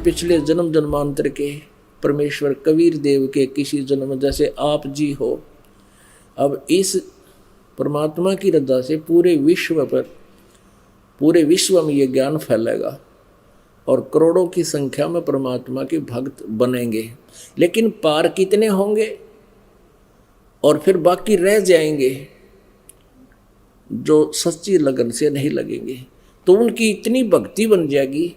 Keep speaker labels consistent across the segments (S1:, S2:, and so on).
S1: पिछले जन्म जन्मांतर के परमेश्वर कबीर देव के किसी जन्म जैसे आप जी हो। अब इस परमात्मा की रजा से पूरे विश्व में ये ज्ञान फैलेगा और करोड़ों की संख्या में परमात्मा के भक्त बनेंगे। लेकिन पार कितने होंगे और फिर बाकी रह जाएंगे जो सच्ची लगन से नहीं लगेंगे, तो उनकी इतनी भक्ति बन जाएगी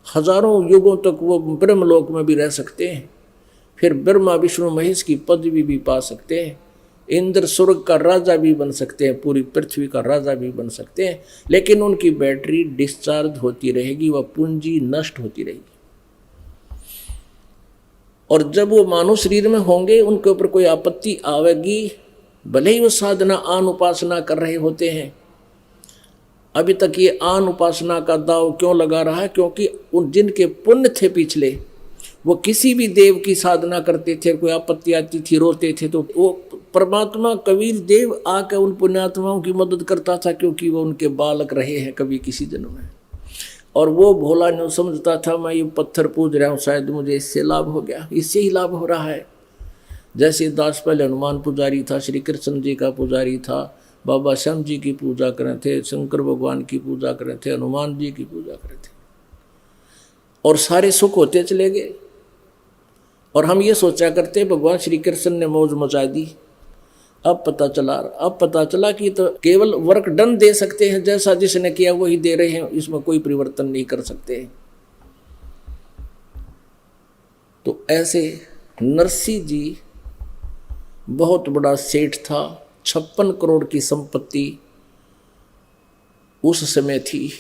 S1: हजारों युगों तक वो ब्रह्मलोक में भी रह सकते हैं, फिर ब्रह्मा विष्णु महेश की पदवी भी पा सकते हैं, इंद्र स्वर्ग का राजा भी बन सकते हैं, पूरी पृथ्वी का राजा भी बन सकते हैं। लेकिन उनकी बैटरी डिस्चार्ज होती रहेगी, वह पूंजी नष्ट होती रहेगी। और जब वो मानव शरीर में होंगे उनके ऊपर कोई आपत्ति आवेगी, भले ही वो साधना आन उपासना कर रहे होते हैं। अभी तक ये आन उपासना का दाव क्यों लगा रहा है? क्योंकि उन जिनके पुण्य थे पिछले, वो किसी भी देव की साधना करते थे, कोई आपत्ति आती थी रोते थे, तो वो परमात्मा कबीर देव आकर उन पुण्यात्माओं की मदद करता था, क्योंकि वो उनके बालक रहे हैं कभी किसी जन्म में। और वो भोला नहीं समझता था मैं ये पत्थर पूज रहा हूँ, शायद मुझे इससे लाभ हो गया, इससे ही लाभ हो रहा है। जैसे दास पहले हनुमान पुजारी था, श्री कृष्ण जी का पुजारी था, बाबा श्याम जी की पूजा करे थे, शंकर भगवान की पूजा करे थे, हनुमान जी की पूजा करे थे, और सारे सुख होते चले गए। और हम ये सोचा करते भगवान श्री कृष्ण ने मौज मचा दी। अब पता चला कि तो केवल वर्क डन दे सकते हैं, जैसा जिसने किया वही दे रहे हैं, इसमें कोई परिवर्तन नहीं कर सकते। तो ऐसे नरसिंह जी बहुत बड़ा सेठ था, 56 करोड़ की संपत्ति उस समय थी,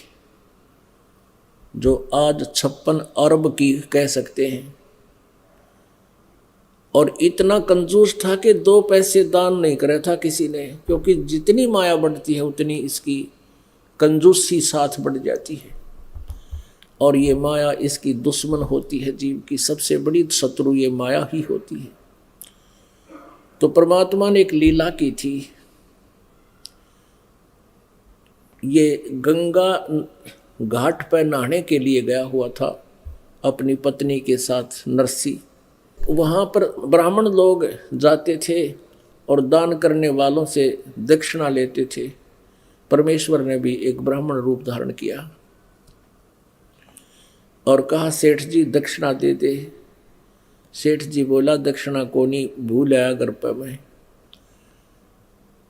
S1: जो आज 56 अरब की कह सकते हैं। और इतना कंजूस था कि 2 पैसे दान नहीं करे था किसी ने, क्योंकि जितनी माया बढ़ती है उतनी इसकी कंजूसी साथ बढ़ जाती है। और ये माया इसकी दुश्मन होती है, जीव की सबसे बड़ी शत्रु ये माया ही होती है। तो परमात्मा ने एक लीला की थी। ये गंगा घाट पर नहाने के लिए गया हुआ था अपनी पत्नी के साथ नरसिंह। वहाँ पर ब्राह्मण लोग जाते थे और दान करने वालों से दक्षिणा लेते थे। परमेश्वर ने भी एक ब्राह्मण रूप धारण किया और कहा सेठ जी दक्षिणा दे दे। सेठ जी बोला दक्षिणा कोनी भूल आया घर पर मैं।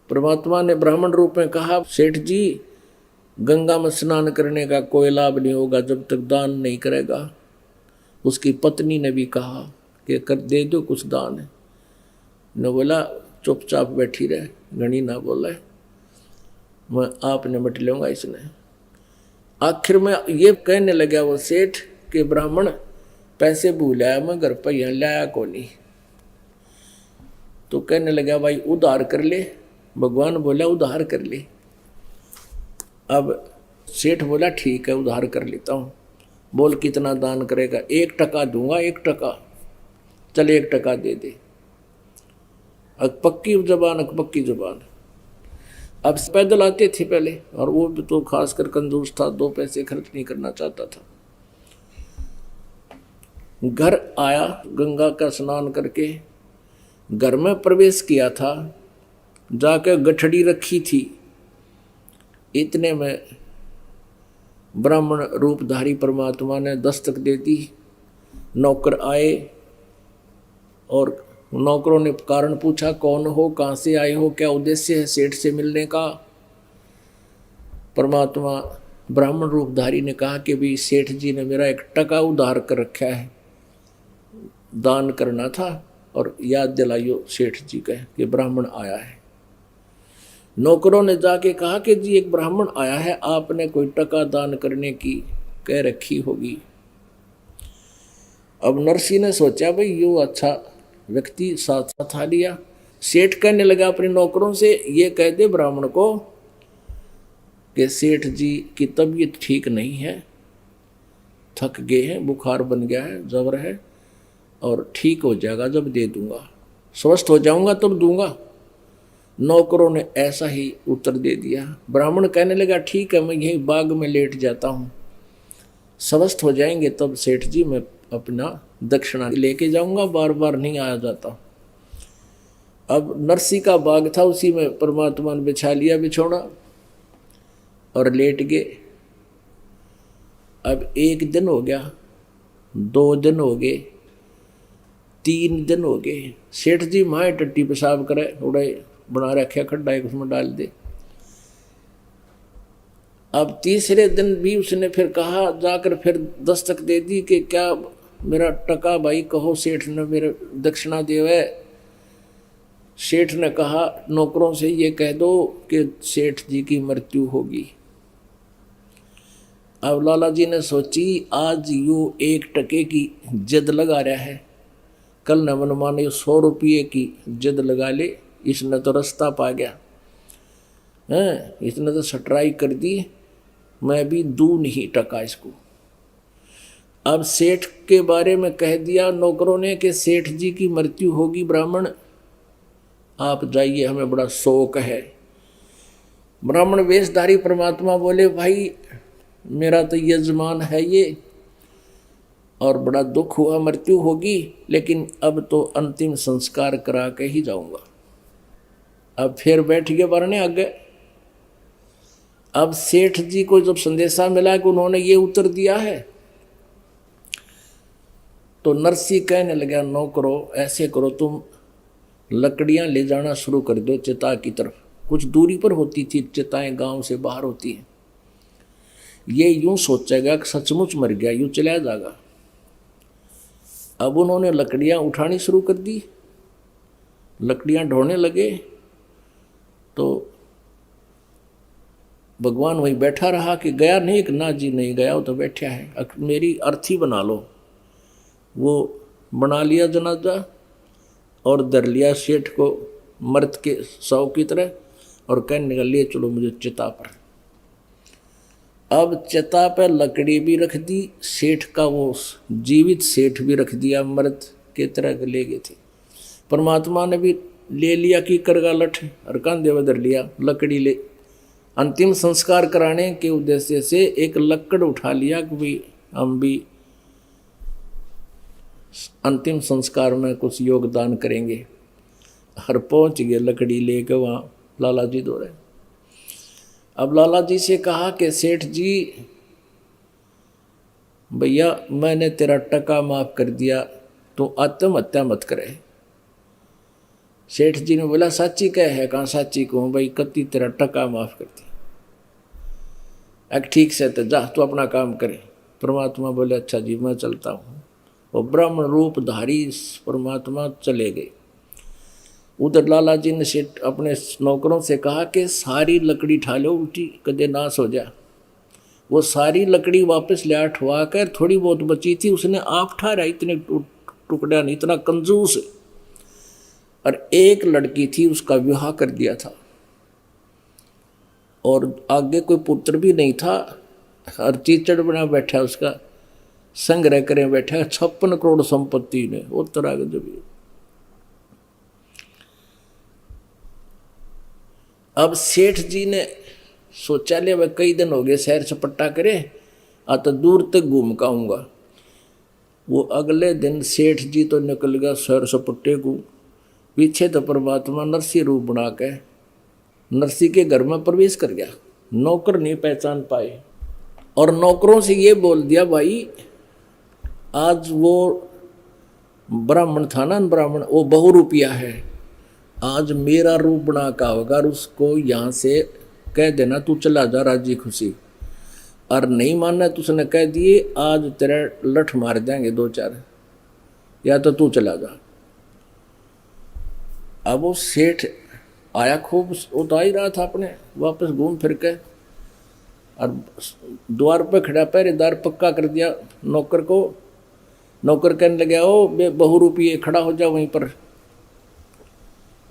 S1: परमात्मा ने ब्राह्मण रूप में कहा सेठ जी गंगा में स्नान करने का कोई लाभ नहीं होगा जब तक दान नहीं करेगा। उसकी पत्नी ने भी कहा कि कर दे दो कुछ दान है। न बोला चुपचाप बैठी रहे, घनी ना बोला मैं आपने मट लूँगा इसने। आखिर में ये कहने लगा वो सेठ के ब्राह्मण पैसे भूल आया मैं घर पर यहाँ लाया को नहीं। तो कहने लगा भाई उधार कर ले। भगवान बोला उधार कर ले। अब सेठ बोला ठीक है उधार कर लेता हूँ। बोल कितना दान करेगा? 1 टका दूंगा। 1 टका चल 1 टका दे दे। पक्की जुबान। अब पैदल आते थे पहले और वो तो खासकर कंजूस था, 2 पैसे खर्च नहीं करना चाहता था। घर आया गंगा का स्नान करके, घर में प्रवेश किया था, जाकर गठड़ी रखी थी। इतने में ब्राह्मण रूपधारी परमात्मा ने दस्तक दे दी। नौकर आए और नौकरों ने कारण पूछा कौन हो, कहाँ से आए हो, क्या उद्देश्य है सेठ से मिलने का। परमात्मा ब्राह्मण रूपधारी ने कहा कि भी सेठ जी ने मेरा 1 टका उधार कर रखा है, दान करना था और याद दिलाइयो सेठ जी का कि ब्राह्मण आया है। नौकरों ने जाके कहा कि जी एक ब्राह्मण आया है, आपने कोई टका दान करने की कह रखी होगी। अब नरसिंह ने सोचा भाई यो अच्छा व्यक्ति साथ आ लिया। सेठ कहने लगा अपने नौकरों से ये कह दे ब्राह्मण को कि सेठ जी की तबीयत ठीक नहीं है, थक गए हैं, बुखार बन गया है, जबर है और ठीक हो जाएगा जब दे दूंगा, स्वस्थ हो जाऊंगा तब दूंगा। नौकरों ने ऐसा ही उत्तर दे दिया। ब्राह्मण कहने लगा ठीक है मैं यहीं बाग में लेट जाता हूँ, स्वस्थ हो जाएंगे तब सेठ जी मैं अपना दक्षिणा लेके जाऊंगा, बार बार नहीं आया जाता। अब नरसी का बाग था, उसी में परमात्मा ने बिछा लिया बिछौना और लेट गए। अब 1 दिन हो गया, 2 दिन हो गए, 3 दिन हो गए। सेठ जी माए टट्टी पेशाब करे, उड़े बना रखा खड्डा एक उसमें डाल दे। अब तीसरे दिन भी उसने फिर कहा, जाकर फिर दस्तक दे दी कि क्या मेरा टका भाई कहो, सेठ ने मेरे दक्षिणा देवे। सेठ ने कहा नौकरों से ये कह दो कि सेठ जी की मृत्यु होगी। अब लाला जी ने सोची आज यू 1 टके की जिद लगा रहा है, कल न मन माने 100 रुपये की जिद लगा ले, इसने तो रास्ता पा गया है, इसने तो सटराई कर दी, मैं भी दूं नहीं टका इसको। अब सेठ के बारे में कह दिया नौकरों ने कि सेठ जी की मृत्यु होगी, ब्राह्मण आप जाइए, हमें बड़ा शौक है। ब्राह्मण वेशधारी परमात्मा बोले भाई मेरा तो यजमान है ये, और बड़ा दुख हुआ मृत्यु होगी, लेकिन अब तो अंतिम संस्कार करा के ही जाऊंगा। अब फिर बैठ गए वरने आगे। अब सेठ जी को जब संदेशा मिला कि उन्होंने ये उत्तर दिया है, तो नरसी कहने लगा नौकरो ऐसे करो, तुम लकड़ियां ले जाना शुरू कर दो चिता की तरफ। कुछ दूरी पर होती थी चिताएं, गांव से बाहर होती हैं। ये यूं सोचेगा कि सचमुच मर गया, यूं चला जाएगा। अब उन्होंने लकड़ियां उठानी शुरू कर दी, लकड़ियां ढोने लगे, तो भगवान वहीं बैठा रहा कि गया नहीं, कि ना जी नहीं गया, वो तो बैठा है, मेरी अर्थी बना लो। वो बना लिया जनाजा और दर लिया सेठ को मर्द के सौ की तरह, और कहने लगा ले चलो मुझे चिता पर। अब चिता पर लकड़ी भी रख दी, सेठ का वो जीवित सेठ भी रख दिया, मर्द के तरह ले गए थे। परमात्मा ने भी ले लिया कि करगा लठ और कंधे बदर लिया, लकड़ी ले अंतिम संस्कार कराने के उद्देश्य से एक लकड़ उठा लिया कि भाई हम भी अंतिम संस्कार में कुछ योगदान करेंगे। हर पहुंच गए लकड़ी लेकर वहाँ लाला जी दौड़े। अब लाला जी से कहा कि सेठ जी भैया मैंने तेरा टका माफ कर दिया, तो आत्महत्या मत करे। सेठ जी ने बोला साची कह है, कहाँ साची कहूँ भाई, कति तेरा टका माफ कर दिया। अब ठीक से तो जा तू अपना काम करे। परमात्मा बोले अच्छा जी मैं चलता हूँ। वो ब्राह्मण रूपधारी परमात्मा चले गए। उधर लाला जी ने सेठ अपने नौकरों से कहा कि सारी लकड़ी ठा लो, उल्टी कदे नाश हो जाए। वो सारी लकड़ी वापस ले ठवा कर, थोड़ी बहुत बची थी उसने आप ठहरा, इतने टुकड़ा नहीं, इतना कंजूस। और एक लड़की थी उसका विवाह कर दिया था, और आगे कोई पुत्र भी नहीं था, हर चीचड़ बना बैठा, उसका संग्रह करें बैठा 56 करोड़ संपत्ति ने उत्तरागढ़ जब। अब सेठ जी ने सोचा ले वह कई दिन हो गए शहर सपट्टा करे, तो दूर तक घूम का आऊँगा। वो अगले दिन सेठ जी तो निकल गया शहर सपट्टे को, पीछे तो परमात्मा नरसी रूप बना के नरसी के घर में प्रवेश कर गया। नौकर नहीं पहचान पाए, और नौकरों से ये बोल दिया भाई आज वो ब्राह्मण था ना, ब्राह्मण वो बहुरूपिया है, आज मेरा रूप बना का होगा, और उसको यहाँ से कह देना तू चला जा राजी खुशी। और नहीं मानना तो उसने कह दिए आज तेरा लठ मार देंगे 2-4, या तो तू चला जा। अब वो सेठ आया, खूब उतार ही रहा था अपने, वापस घूम फिर के, और द्वार पर खड़ा पहरेदार पक्का कर दिया नौकर को। नौकर कहने लगा ओ बहुरूपिये खड़ा हो जा वहीं पर।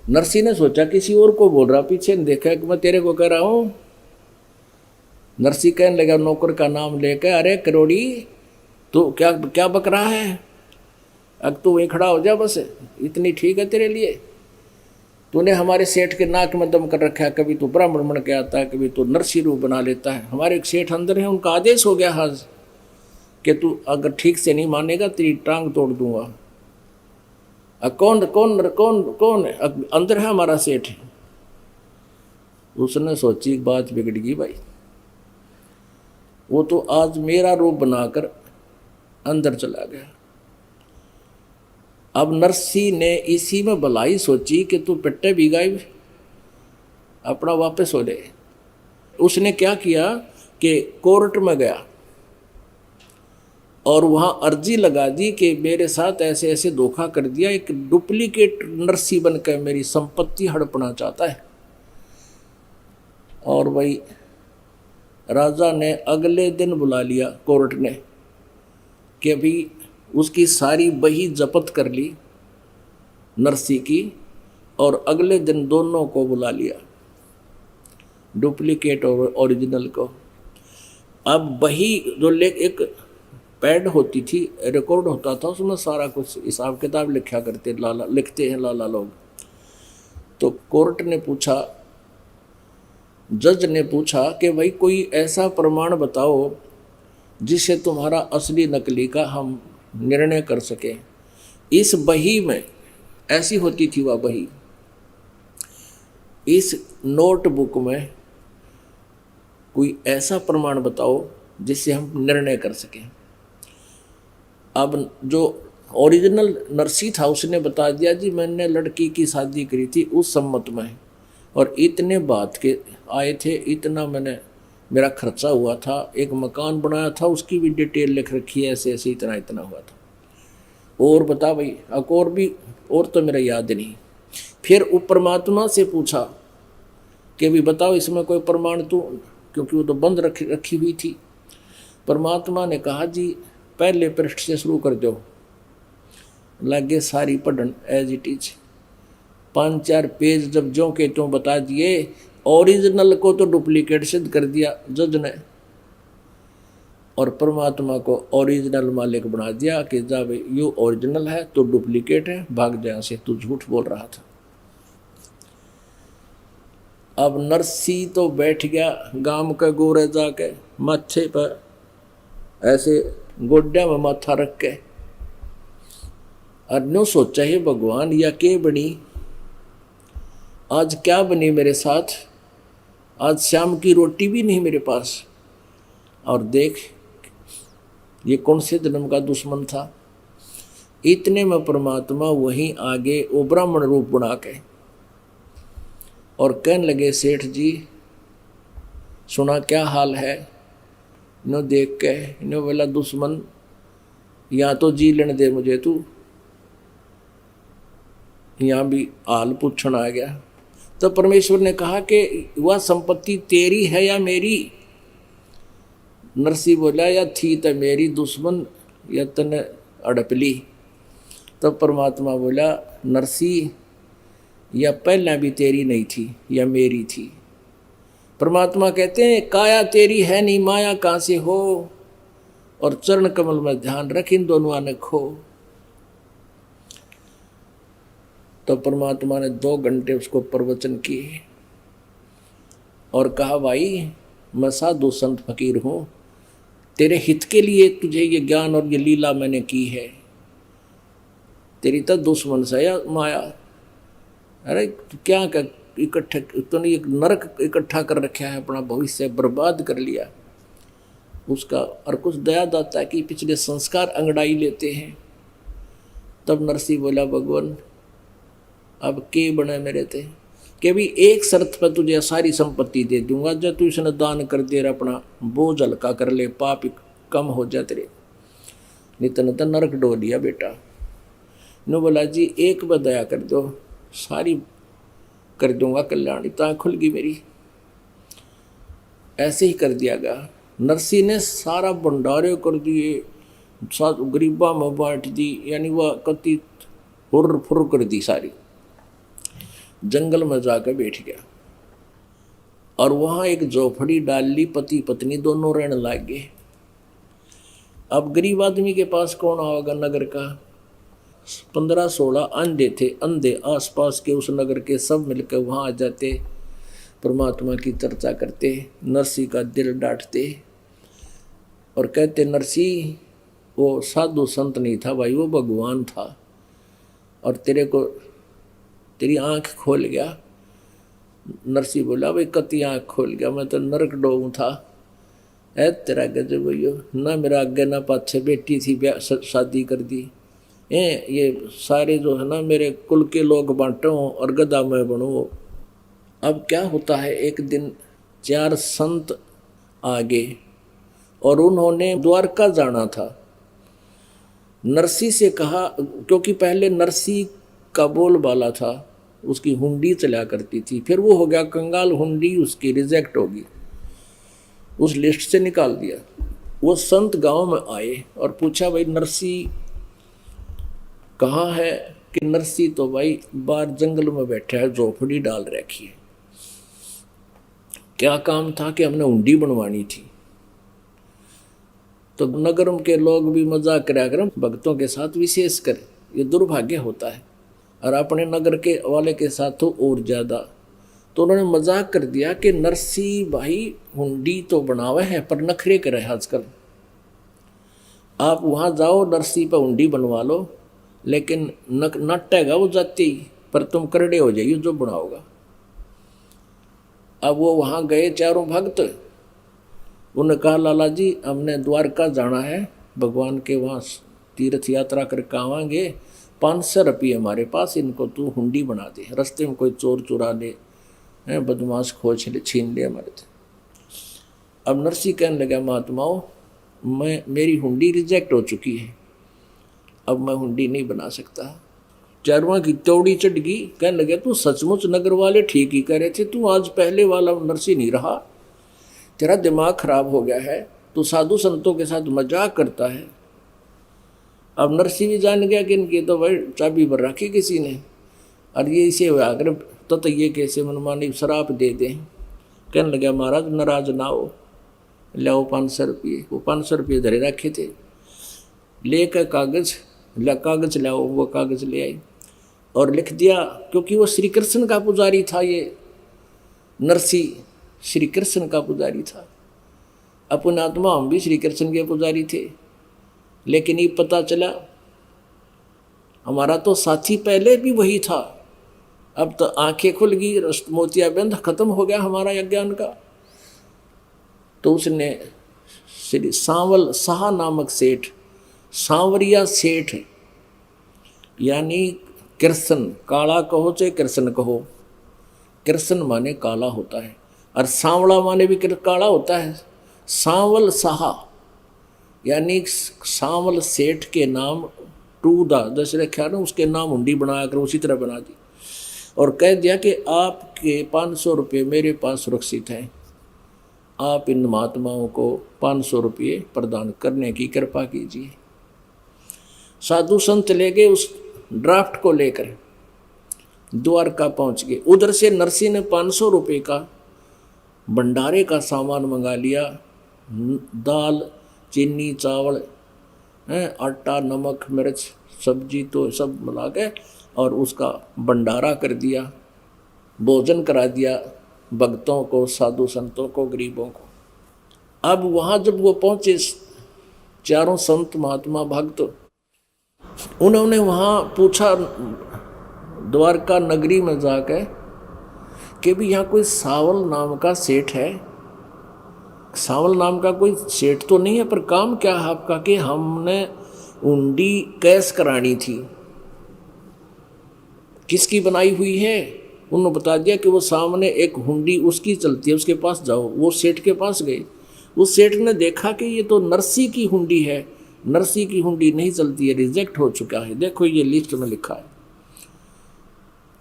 S1: नरसी ने सोचा किसी और को बोल रहा, पीछे ने देखा कि मैं तेरे को कह रहा हूँ। नरसी कहने लगा नौकर का नाम लेकर, अरे करोड़ी तो क्या क्या बक रहा है, अब तू वहीं खड़ा हो जा, बस इतनी ठीक है तेरे लिए। तूने हमारे सेठ के नाक में दम कर रखा है, कभी तू ब्राह्मण बन के आता है, कभी तू नरसी रूप बना लेता है। हमारे एक सेठ अंदर है, उनका आदेश हो गया आज, कि तू अगर ठीक से नहीं मानेगा तेरी टांग तोड़ दूंगा। कौन कौन कौन कौन है? अंदर है हमारा सेठ। उसने सोची बात बिगड़ गई भाई, वो तो आज मेरा रूप बनाकर अंदर चला गया। अब नरसी ने इसी में भलाई सोची कि तू पिट्टे भी गायब, अपना वापस हो ले। उसने क्या किया कि कोर्ट में गया और वहाँ अर्जी लगा दी कि मेरे साथ ऐसे ऐसे धोखा कर दिया, एक डुप्लीकेट नरसी बनकर मेरी संपत्ति हड़पना चाहता है। और भाई राजा ने अगले दिन बुला लिया कोर्ट ने कि अभी उसकी सारी बही जब्त कर ली नरसी की, और अगले दिन दोनों को बुला लिया, डुप्लीकेट और ओरिजिनल को। अब बही जो एक पैड होती थी, रिकॉर्ड होता था, उसमें सारा कुछ हिसाब किताब लिखा करते लिखते हैं लाला लोग। तो कोर्ट ने पूछा, जज ने पूछा कि भाई कोई ऐसा प्रमाण बताओ जिससे तुम्हारा असली नकली का हम निर्णय कर सकें। इस बही में ऐसी होती थी वह बही, इस नोटबुक में कोई ऐसा प्रमाण बताओ जिससे हम निर्णय कर सकें। अब जो ओरिजिनल नरसी था उसने बता दिया जी मैंने लड़की की शादी करी थी उस सम्मत में, और इतने बात के आए थे, इतना मैंने मेरा खर्चा हुआ था, एक मकान बनाया था उसकी भी डिटेल लिख रखी है, ऐसे ऐसे इतना इतना हुआ था। और बता भाई, और भी, और तो मेरा याद नहीं। फिर वो परमात्मा से पूछा कि भी बताओ इसमें कोई प्रमाण, तो क्योंकि वो तो बंद रखी हुई थी। परमात्मा ने कहा जी पहले पृष्ठ से शुरू कर दो। लगे सारी पढ़न एज इट इज, 5-4 पेज जब जो के त्यों बता दिए। ओरिजिनल को तो डुप्लीकेट सिद्ध कर दिया जज ने, और परमात्मा को ओरिजिनल मालिक बना दिया कि जा भाई यू ओरिजिनल है तो डुप्लीकेट है, भाग जा से, तू झूठ बोल रहा था। अब नरसी तो बैठ गया गांव के गोरे जाके, माथे पर ऐसे गोड्या में माथा रख के, और न्यों सोचा है भगवान या के बनी, आज क्या बनी मेरे साथ, आज शाम की रोटी भी नहीं मेरे पास। और देख ये कौन से जन्म का दुश्मन था। इतने में परमात्मा वहीं आगे वो ब्राह्मण रूप बना के और कहने लगे सेठ जी सुना क्या हाल है। नो देख के नो बोला दुश्मन या तो जी लेने दे मुझे, तू यहाँ भी हाल पूछण आ गया। तो परमेश्वर ने कहा कि वह संपत्ति तेरी है या मेरी। नरसी बोला या थी तो मेरी दुश्मन या तने अड़प ली। तब परमात्मा बोला नरसी या पहला भी तेरी नहीं थी या मेरी थी। परमात्मा कहते हैं काया तेरी है नहीं माया कहाँ से हो, और चरण कमल में ध्यान रख इन दोनों ने खो। तो परमात्मा ने 2 घंटे उसको प्रवचन किए और कहा भाई मैं साधु संत फकीर हूँ, तेरे हित के लिए तुझे ये ज्ञान और ये लीला मैंने की है। तेरी तो दुश्मन से या माया, अरे क्या कर इकट्ठे तूने एक नरक इकट्ठा कर रखा है, अपना भविष्य बर्बाद कर लिया उसका, और कुछ दया दाता है कि पिछले संस्कार अंगड़ाई लेते हैं। तब नरसी बोला भगवान अब के बने मेरे थे कि भी एक शर्त पर तुझे सारी संपत्ति दे दूंगा, जब तू इसने दान कर दे अपना बोझ हल्का कर ले, पाप कम हो जाए तेरे। नितन तो नरक डो लिया बेटा। नो बोला जी एक बार दया कर दो, सारी कर दूंगा कल्याण, इतना खुल गई मेरी। ऐसे ही कर दिया गया। नरसी ने सारा भंडारे कर दिए, गरीबा में बांट दी, यानी वह कति हुर फुर कर दी सारी। जंगल में जाकर बैठ गया और वहां एक झोपड़ी डाल ली, पति पत्नी दोनों रहने लग गए। अब गरीब आदमी के पास कौन आएगा नगर का, 15-16 अंधे थे, अंधे आसपास के उस नगर के सब मिलकर वहां आ जाते, परमात्मा की चर्चा करते, नरसी का दिल डांटते और कहते नरसी वो साधु संत नहीं था भाई, वो भगवान था। और तेरे को तेरी आंख खोल गया। नरसी बोला भाई कति आंख खोल गया, मैं तो नरक डोऊ था। ऐ तेरा गजब भैया, ना मेरा आगे ना पाछे बेटी थी, शादी कर दी। ये सारे जो है ना मेरे कुल के लोग बांटो और गधा मैं बनूँ। अब क्या होता है, एक दिन 4 संत आ गए और उन्होंने द्वारका जाना था। नरसी से कहा, क्योंकि पहले नरसी का बोलबाला था, उसकी हुंडी चला करती थी, फिर वो हो गया कंगाल, हुंडी उसकी रिजेक्ट होगी, उस लिस्ट से निकाल दिया। वो संत गांव में आए और पूछा भाई नरसी कहाँ है? कि नरसी तो भाई बाहर जंगल में बैठा है, झोपड़ी डाल रखी है। क्या काम था? कि हमने हुंडी बनवानी थी। तो नगरम के लोग भी मजाक करा कर भक्तों के साथ, विशेष कर ये दुर्भाग्य होता है, और अपने नगर के वाले के साथ तो और ज्यादा। तो उन्होंने मजाक कर दिया कि नरसी भाई हुंडी तो बनावे है पर नखरे करे आजकल, आप वहां जाओ नरसी पर हुंडी बनवा लो, लेकिन नटेगा वो जाती, पर तुम करड़े हो जाइए जो बनाओगा। अब वो वहां गए चारों भक्त, उन्होंने कहा लाला जी हमने द्वारका जाना है, भगवान के वहाँ तीर्थ यात्रा करके आवांगे, 500 रुपये हमारे पास, इनको तू हुंडी बना दे, रास्ते में कोई चोर चुरा ले, बदमाश खोज ले, छीन ले हमारे थे। अब नरसी कहने लगा महात्माओं, मेरी हुंडी रिजेक्ट हो चुकी है, अब मैं हुंडी नहीं बना सकता। चारवा की तौड़ी चढ़ गई, कहने लगे तू सचमुच नगर वाले ठीक ही कह रहे थे, तू आज पहले वाला नरसी नहीं रहा, तेरा दिमाग खराब हो गया है, तू साधु संतों के साथ मजाक करता है। अब नरसी भी जान गया कि इनकी तो भाई चाबी भर रखी किसी ने, और ये इसे आकर तो ये कैसे मनमानी शराब दे दें। कहने लगा महाराज नाराज ना हो, लाओ 500 रुपये। वो 500 रुपये धरे रखे थे, लेकर कागज लाओ, वो कागज ले आई और लिख दिया, क्योंकि वो श्री कृष्ण का पुजारी था, ये नरसी श्री कृष्ण का पुजारी था। अपने आत्मा हम भी श्री कृष्ण के पुजारी थे, लेकिन ये पता चला हमारा तो साथी पहले भी वही था, अब तो आंखें खुल गई, मोतियाबिंद खत्म हो गया हमारा अज्ञान का। तो उसने श्री सांवल शाह नामक सेठ, सांवरिया सेठ यानी कृष्ण, काला कहो चाहे कृष्ण कहो, कृष्ण माने काला होता है और सांवला माने भी काला होता है। सांवल शाह यानी सांवल सेठ के नाम टूदा जैसे रखा ना, उसके नाम हुंडी बनाया कर उसी तरह बना दी और कह दिया कि आपके 500 रुपये मेरे पास सुरक्षित हैं, आप इन महात्माओं को 500 रुपये प्रदान करने की कृपा कीजिए। साधु संत ले गए, उस ड्राफ्ट को लेकर द्वारका पहुंच गए। उधर से नरसी ने 500 रुपये का भंडारे का सामान मंगा लिया, दाल चीनी चावल आटा नमक मिर्च सब्जी तो सब मिला के, और उसका भंडारा कर दिया, भोजन करा दिया भक्तों को, साधु संतों को, गरीबों को। अब वहाँ जब वो पहुँचे चारों संत महात्मा भक्त, उन्होंने वहाँ पूछा द्वारका नगरी में जाकर कि भी यहाँ कोई सावल नाम का सेठ है? सावल नाम का कोई सेठ तो नहीं है, पर काम क्या है आपका? कि हमने हुंडी कैश करानी थी। किसकी बनाई हुई है? उन्होंने बता दिया कि वो सामने एक हुंडी उसकी चलती है, उसके पास जाओ। वो सेठ के पास गए, उस सेठ ने देखा कि ये तो नरसी की हुंडी है, नरसी की हुंडी नहीं चलती है, रिजेक्ट हो चुका है, देखो ये लिस्ट में लिखा है,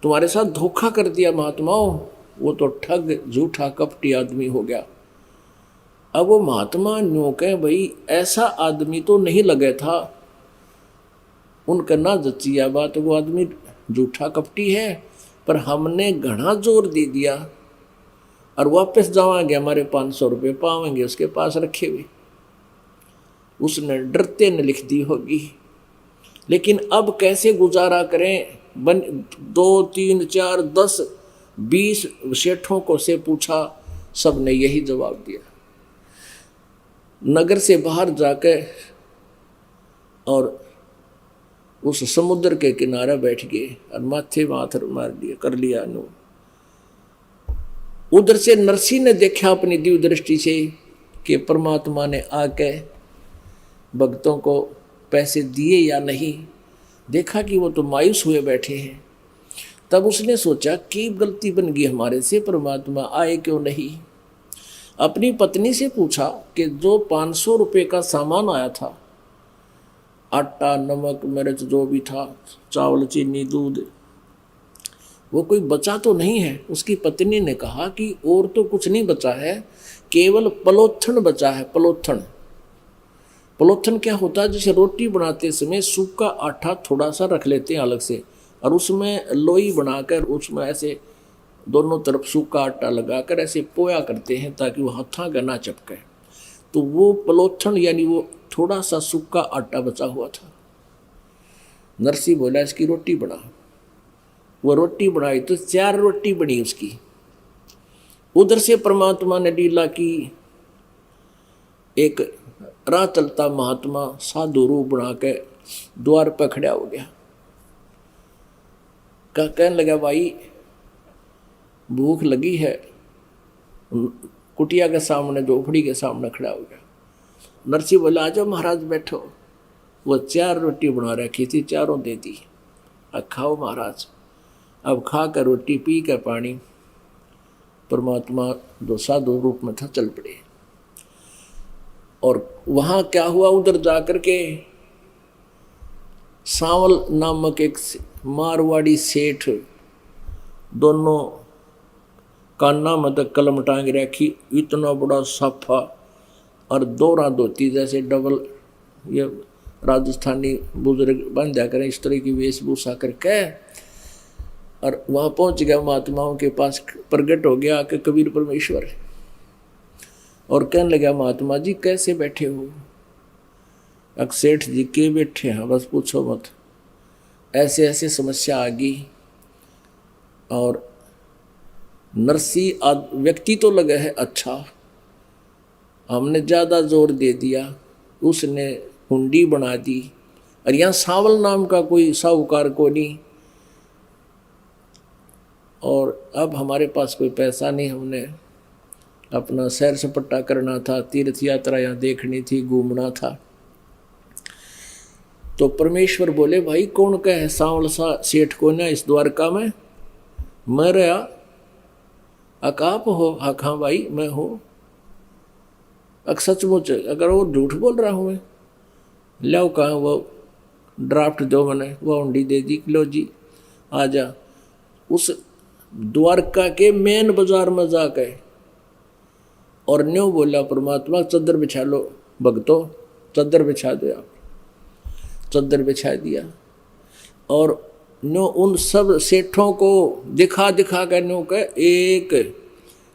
S1: तुम्हारे साथ धोखा कर दिया महात्माओं, वो तो ठग झूठा कपटी आदमी हो गया। अब वो महात्मा न्यों कहे भाई ऐसा आदमी तो नहीं लगे था, उनका ना जचिया बात, वो आदमी झूठा कपटी है, पर हमने घना जोर दे दिया और वापस जावांगे, हमारे 500 रुपये पावेंगे उसके पास रखे हुए। उसने डरते ने लिख दी होगी, लेकिन अब कैसे गुजारा करें? 2 3 4 10 20 सेठों को से पूछा, सब ने यही जवाब दिया। नगर से बाहर जाकर और उस समुद्र के किनारे बैठ गए और माथे माथर मार दिया कर लिया नु। उधर से नरसी ने देखा अपनी दिव्य दृष्टि से कि परमात्मा ने आके भक्तों को पैसे दिए या नहीं, देखा कि वो तो मायूस हुए बैठे हैं। तब उसने सोचा कि गलती बन गई हमारे से, परमात्मा आए क्यों नहीं। अपनी पत्नी से पूछा कि जो 500 रुपये का सामान आया था, आटा नमक मिर्च जो भी था, चावल चीनी दूध, वो कोई बचा तो नहीं है। उसकी पत्नी ने कहा कि और तो कुछ नहीं बचा है, केवल पलोथन बचा है। पलोथन पलोथन क्या होता है, जैसे रोटी बनाते समय सूखा आटा थोड़ा सा रख लेते हैं अलग से और उसमें लोई बनाकर उसमें ऐसे दोनों तरफ सूखा आटा लगाकर ऐसे पोया करते हैं ताकि वो हाथा का ना चपके। तो वो पलोथन यानी वो थोड़ा सा सूखा आटा बचा हुआ था। नरसी बोला इसकी रोटी बना। वो रोटी बनाई तो 4 रोटी बनी उसकी। उधर से परमात्मा ने लीला की, एक राह चलता महात्मा साधु रूप बना के द्वार पर खड़ा हो गया। कहने लगा भाई भूख लगी है। कुटिया के सामने झोपड़ी के सामने खड़ा हो गया। नरसी बोला आ जाओ महाराज बैठो। वो 4 रोटी बना रखी थी, चारों दे दी। अब खाओ महाराज। अब खा कर रोटी पी कर पानी परमात्मा जो साधु रूप में था चल पड़े। और वहाँ क्या हुआ, उधर जाकर के सांवल नामक एक मारवाड़ी सेठ, दोनों कान्ना में तक कलम टांग रखी, इतना बड़ा साफा और दोहरा धोती जैसे डबल ये राजस्थानी बुजुर्ग बन जा करें इस तरह की वेशभूषा करके। और वहाँ पहुँच गया, महात्माओं के पास प्रकट हो गया कि कबीर परमेश्वर, और कहने लगा महात्मा जी कैसे बैठे हो। सेठ जी के बैठे हैं, बस पूछो मत, ऐसे ऐसे समस्या आ गई। और नरसी व्यक्ति तो लगा है अच्छा, हमने ज़्यादा जोर दे दिया, उसने हुंडी बना दी। और यहाँ सावल नाम का कोई साहूकार को नहीं, और अब हमारे पास कोई पैसा नहीं, हमने अपना सैर सपट्टा करना था, तीर्थ यात्रा यहाँ देखनी थी, घूमना था। तो परमेश्वर बोले भाई कौन का है सांवल सा सेठ को ना इस द्वारका में। मैं रहा। आप हो? हाँ भाई मैं हूँ। सचमुच अगर वो झूठ बोल रहा हूँ मैं, लो कहाँ वो ड्राफ्ट दो, मैंने वो हुंडी दे दी, लो जी आ जा। उस द्वारका के मेन बाजार में जाकर और न्यों बोला परमात्मा चादर बिछा लो भक्तों, चादर बिछा दो। आप चादर बिछा दिया और न्यों उन सब सेठों को दिखा दिखा कर न्यों का एक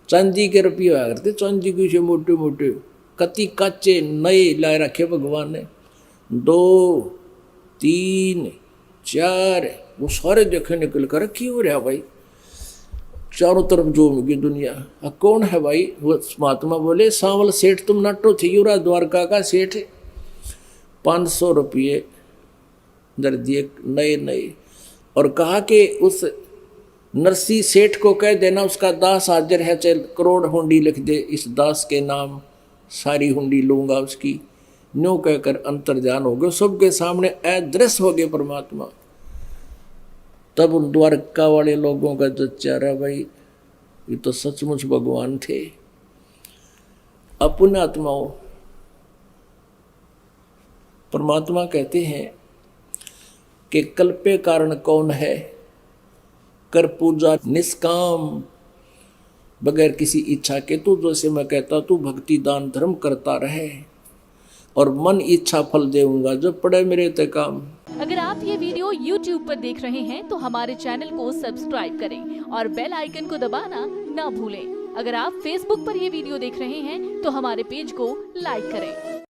S1: चांदी के रुपये आया करते, चांदी के से मोटे मोटे कति कच्चे नए लाए रखे भगवान ने, 2 3 4 वो सारे देखे निकल कर रखी हो रहा भाई, चारों तरफ झूम गई दुनिया। कौन है भाई? वो महात्मा बोले सांवल सेठ तुम नटो थी, युरा द्वारका का सेठ। 500 रुपये दर दिए नए नए, और कहा कि उस नरसी सेठ को कह देना उसका दास हाजिर है, चल करोड़ हुंडी लिख दे, इस दास के नाम सारी हुंडी लूंगा उसकी। न्यों कहकर अंतर्ध्यान हो गए, सबके सामने अदृश्य हो गए परमात्मा। तब उन द्वारका वाले लोगों का जो चेहरा, भाई ये तो सचमुच भगवान थे। अपने आत्माओं, परमात्मा कहते हैं कि कल्पे कारण कौन है, कर पूजा निष्काम बगैर किसी इच्छा के। तू जैसे मैं कहता तू भक्ति दान धर्म करता रहे और मन इच्छा फल देऊंगा, जब पड़े मेरे ते काम।
S2: अगर आप ये वीडियो YouTube पर देख रहे हैं तो हमारे चैनल को सब्सक्राइब करें और बेल आइकन को दबाना ना भूलें। अगर आप Facebook पर ये वीडियो देख रहे हैं तो हमारे पेज को लाइक करें।